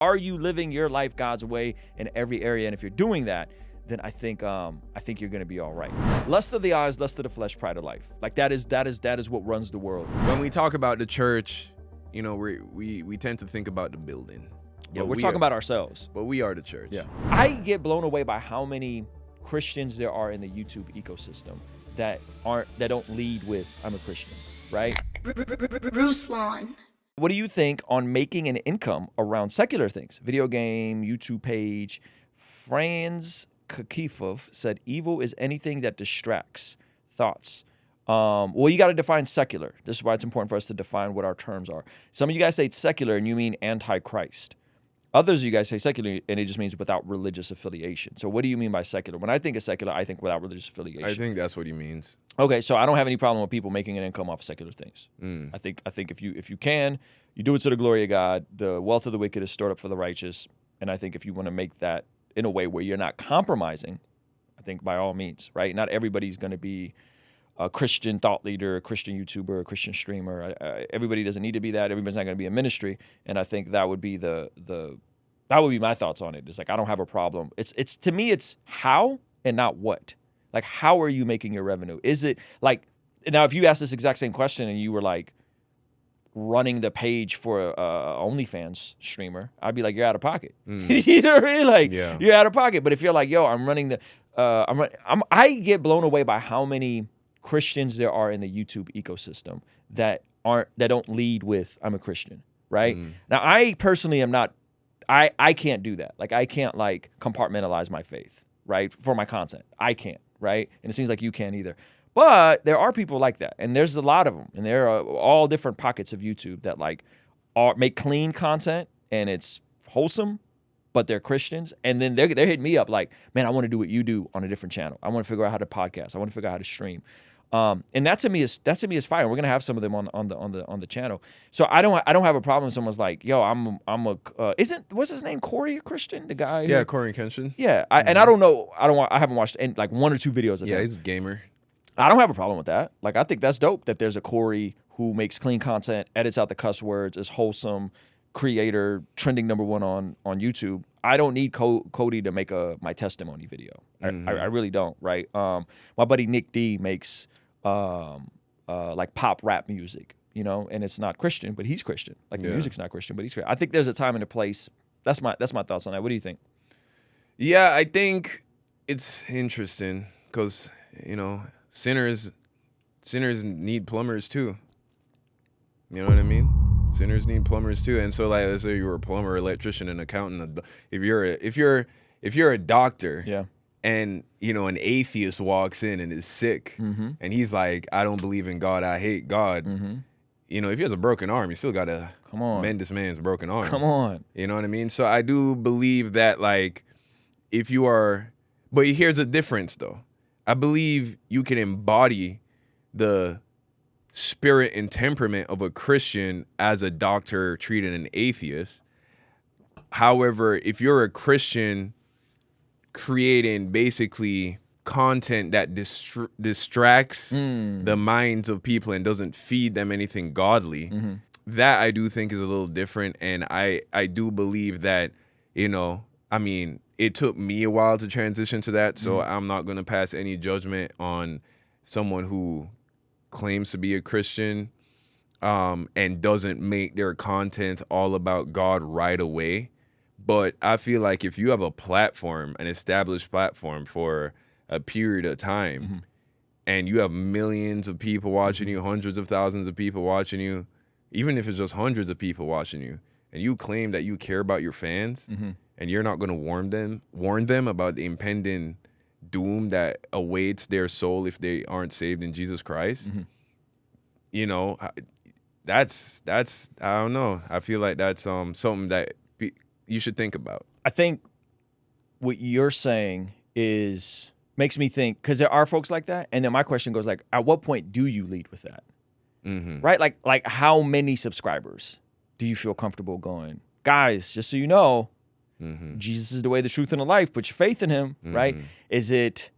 Are you living your life God's way in every area? And if you're doing that, then I think you're gonna be all right. Lust of the eyes, lust of the flesh, pride of life. Like that is what runs the world. When we talk about the church, you know, we tend to think about the building. Yeah, we're talking about ourselves. But we are the church. Yeah. I get blown away by how many Christians there are in the YouTube ecosystem that don't lead with "I'm a Christian," right? Ruslan. What do you think on making an income around secular things? Video game, YouTube page. Franz Kakifov said, evil is anything that distracts. Thoughts? Well, you got to define secular. This is why it's important for us to define what our terms are. Some of you guys say it's secular and you mean anti-Christ. Others of you guys say secular and it just means without religious affiliation. So what do you mean by secular? When I think of secular, I think without religious affiliation. I think that's what he means. Okay, so I don't have any problem with people making an income off of secular things. I think if you can, you do it to the glory of God. The wealth of the wicked is stored up for the righteous. And I think if you want to make that in a way where you're not compromising, I think by all means, right? Not everybody's going to be a Christian thought leader, a Christian YouTuber, a Christian streamer. Everybody doesn't need to be that. Everybody's not going to be a ministry. And I think that would be that would be my thoughts on it. It's like I don't have a problem. It's to me it's how and not what. Like how are you making your revenue? Is it like now if you ask this exact same question and you were like running the page for a OnlyFans streamer, I'd be like, you're out of pocket. You know what I mean? Like you're out of pocket. But if you're like, yo, I'm running I get blown away by how many Christians there are in the YouTube ecosystem that don't lead with "I'm a Christian," right? Now I personally am not. I can't do that. Like I can't like compartmentalize my faith, right? For my content, I can't, right? And it seems like you can't either. But there are people like that, and there's a lot of them, and there are all different pockets of YouTube that like make clean content and it's wholesome, but they're Christians, and then they're hitting me up like, man, I want to do what you do on a different channel. I want to figure out how to podcast. I want to figure out how to stream. And that to me is fire. We're gonna have some of them on the channel. So I don't have a problem if someone's like, yo, what's his name, Corey, a Christian, the guy? Yeah, Corey Kenshin. Yeah, and I don't know. I haven't watched like one or two videos of him. Yeah, he's a gamer. I don't have a problem with that. Like, I think that's dope that there's a Corey who makes clean content, edits out the cuss words, is wholesome, creator, trending #1 on YouTube. I don't need Cody to make my testimony video. I really don't, right? My buddy Nick D makes like pop rap music, you know, and it's not Christian, but he's Christian. Like the music's not Christian, but he's Christian. I think there's a time and a place. That's my thoughts on that. What do you think? Yeah, I think it's interesting because, you know, sinners need plumbers too. You know what I mean? Sinners need plumbers too. And so like, let's say you're a plumber, electrician, an accountant. If you're a doctor, yeah, and you know an atheist walks in and is sick, and he's like, I don't believe in God, I hate God. You know, if he has a broken arm, you still gotta mend this man's broken arm. Come on. You know what I mean? So I do believe that like, if you are, but here's a difference though. I believe you can embody the spirit and temperament of a Christian as a doctor treating an atheist. However, if you're a Christian creating basically content that distracts the minds of people and doesn't feed them anything godly, that I do think is a little different. And I do believe that, you know, I mean, it took me a while to transition to that, so I'm not going to pass any judgment on someone who claims to be a Christian and doesn't make their content all about God right away. But I feel like if you have a platform, an established platform for a period of time, and you have millions of people watching you, hundreds of thousands of people watching you, even if it's just hundreds of people watching you, and you claim that you care about your fans, and you're not going to warn them about the impending doom that awaits their soul if they aren't saved in Jesus Christ, you know, that's I don't know. I feel like that's something that you should think about. I think what you're saying makes me think, because there are folks like that, and then my question goes like, at what point do you lead with that? Right? Like how many subscribers do you feel comfortable going, guys, just so you know, Jesus is the way, the truth, and the life. Put your faith in him, right? Is it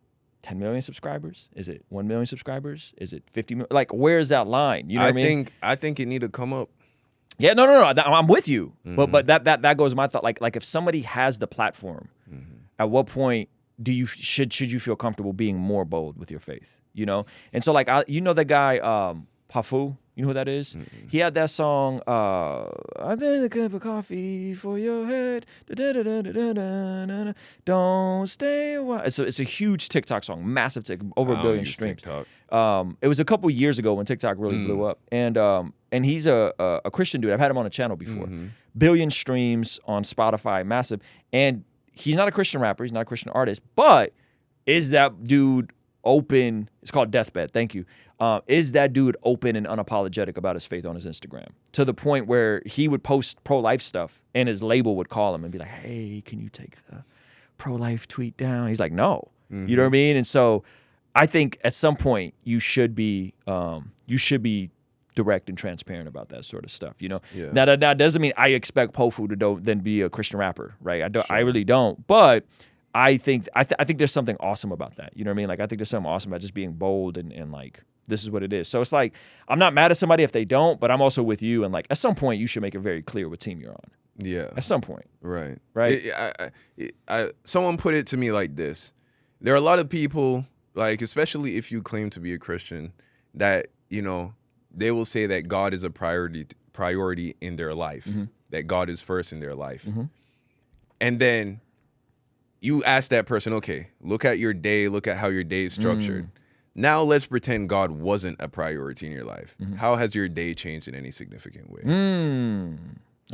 10 million subscribers? Is it 1 million subscribers? Is it 50 million? Like, where's that line? You know what I mean? I think it need to come up. Yeah, no. I'm with you. But that goes to my thought. Like if somebody has the platform, at what point should you feel comfortable being more bold with your faith? You know? And so like the guy Pafu, you know who that is? He had that song, I did a cup of coffee for your head. Da-da-da-da-da-da-da-da. Don't stay a while. It's a huge TikTok song, massive over 1 billion streams. TikTok. It was a couple years ago when TikTok really blew up. And he's a Christian dude. I've had him on a channel before. Billion streams on Spotify, massive. And he's not a Christian rapper, he's not a Christian artist, but is that dude open? It's called Deathbed, thank you. Is that dude open and unapologetic about his faith on his Instagram? To the point where he would post pro-life stuff and his label would call him and be like, hey, can you take the pro-life tweet down? He's like, no. You know what I mean? And so I think at some point you should be direct and transparent about that sort of stuff, you know? Yeah. Now that doesn't mean I expect Pofu to then be a Christian rapper, right? I really don't. But I think there's something awesome about that. You know what I mean? Like I think there's something awesome about just being bold and like, this is what it is. So it's like, I'm not mad at somebody if they don't, but I'm also with you. And like, at some point you should make it very clear what team you're on. Yeah. At some point. Right. Right. Someone put it to me like this. There are a lot of people, like, especially if you claim to be a Christian, that, you know, they will say that God is a priority in their life, that God is first in their life. And then you ask that person, okay, look at your day, look at how your day is structured. Now let's pretend God wasn't a priority in your life. How has your day changed in any significant way?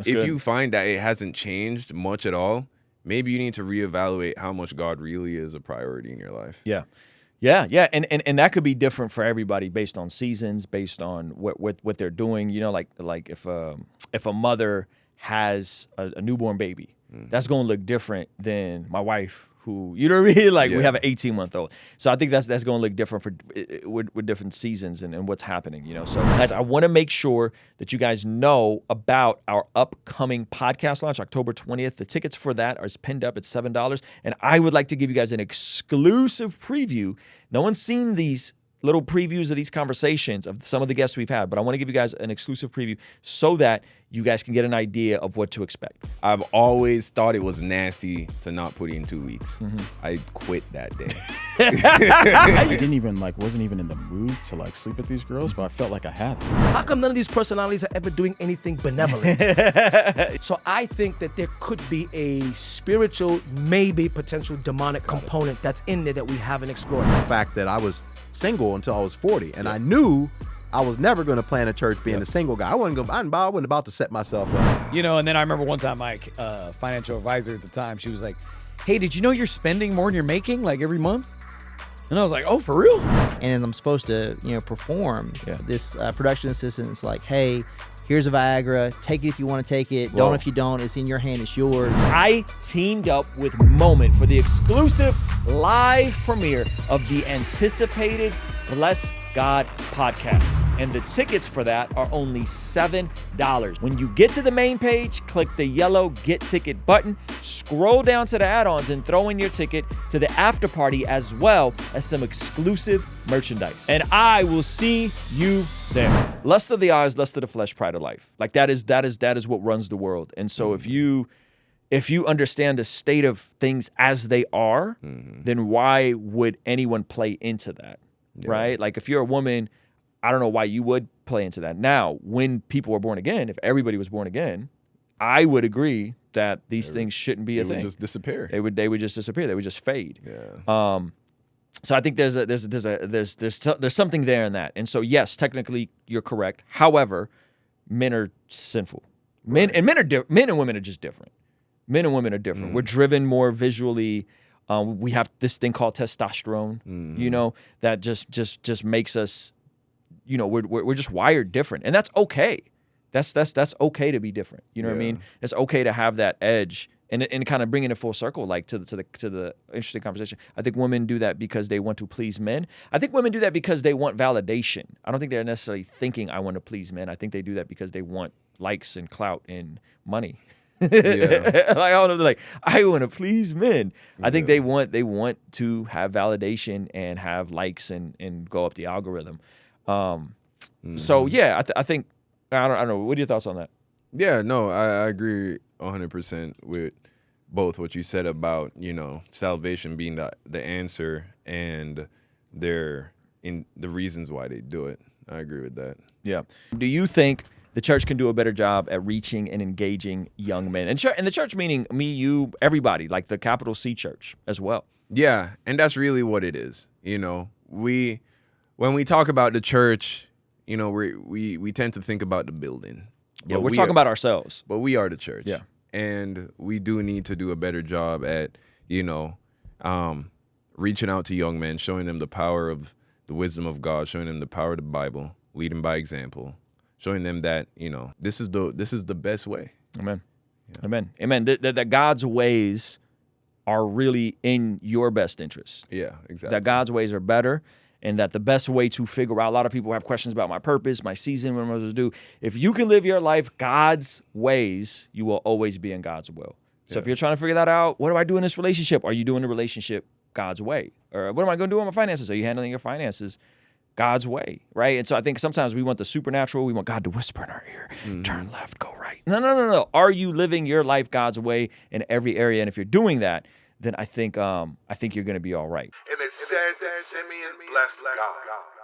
If you find that it hasn't changed much at all, maybe you need to reevaluate how much God really is a priority in your life. Yeah. And that could be different for everybody based on seasons, based on what they're doing. You know, like if a mother has a newborn baby, that's going to look different than my wife, who, you know what I mean? Like we have an 18-month-old. So I think that's going to look different with different seasons and what's happening, you know? So guys, I want to make sure that you guys know about our upcoming podcast launch, October 20th. The tickets for that are pinned up at $7. And I would like to give you guys an exclusive preview. No one's seen these little previews of these conversations of some of the guests we've had, but I want to give you guys an exclusive preview so that you guys can get an idea of what to expect. I've always thought it was nasty to not put in 2 weeks. I quit that day. I didn't even wasn't even in the mood to like sleep with these girls, but I felt like I had to. How come none of these personalities are ever doing anything benevolent? So I think that there could be a spiritual, maybe potential demonic component that's in there that we haven't explored. The fact that I was single until I was 40, and I knew I was never going to plan a church being a single guy. I wasn't about to set myself up. You know, and then I remember one time my financial advisor at the time, she was like, hey, did you know you're spending more than you're making like every month? And I was like, oh, for real? And I'm supposed to, perform. This production assistant's like, hey, here's a Viagra. Take it if you want to take it. Don't if you don't. It's in your hand. It's yours. I teamed up with Moment for the exclusive live premiere of the anticipated Bless God podcast. And the tickets for that are only $7. When you get to the main page, click the yellow Get Ticket button, scroll down to the add-ons and throw in your ticket to the after party as well as some exclusive merchandise. And I will see you there. Lust of the eyes, lust of the flesh, pride of life. Like that is what runs the world. And so if you understand the state of things as they are, then why would anyone play into that? Right? Like if you're a woman, I don't know why you would play into that. Now, when people were born again, if everybody was born again, I would agree that these things shouldn't be a thing. They would just disappear. They would just disappear. They would just fade. Yeah. So I think there's something there in that. And so yes, technically you're correct. However, men are sinful. Men and women are just different. Men and women are different. We're driven more visually. We have this thing called testosterone, you know, that just makes us, you know, we're just wired different, and that's okay. That's okay to be different. You know what I mean? It's okay to have that edge, and kind of bringing it full circle, like to the interesting conversation. I think women do that because they want to please men. I think women do that because they want validation. I don't think they're necessarily thinking I want to please men. I think they do that because they want likes and clout and money. Like I don't know, like I want to please men. I think they want to have validation and have likes and go up the algorithm. So yeah, I think I don't know. What are your thoughts on that? Yeah, no, I agree 100% with both what you said about, salvation being the answer and the reasons why they do it. I agree with that. Yeah. Do you think the church can do a better job at reaching and engaging young men? And the church meaning me, you, everybody, like the capital C church as well. Yeah, and that's really what it is. When we talk about the church, we tend to think about the building. Yeah, But we're talking about ourselves. But we are the church. Yeah. And we do need to do a better job at, reaching out to young men, showing them the power of the wisdom of God, showing them the power of the Bible, leading by example, showing them that, this is the best way. Amen. Yeah. Amen. That God's ways are really in your best interest. Yeah, exactly. That God's ways are better, and that the best way to figure out, a lot of people have questions about my purpose, my season, what I'm supposed to do. If you can live your life God's ways, you will always be in God's will. So if you're trying to figure that out, what do I do in this relationship? Are you doing the relationship God's way? Or what am I going to do with my finances? Are you handling your finances God's way, right? And so I think sometimes we want the supernatural. We want God to whisper in our ear, turn left, go right. No. Are you living your life God's way in every area? And if you're doing that, then I think you're going to be all right. And it said that Simeon blessed God.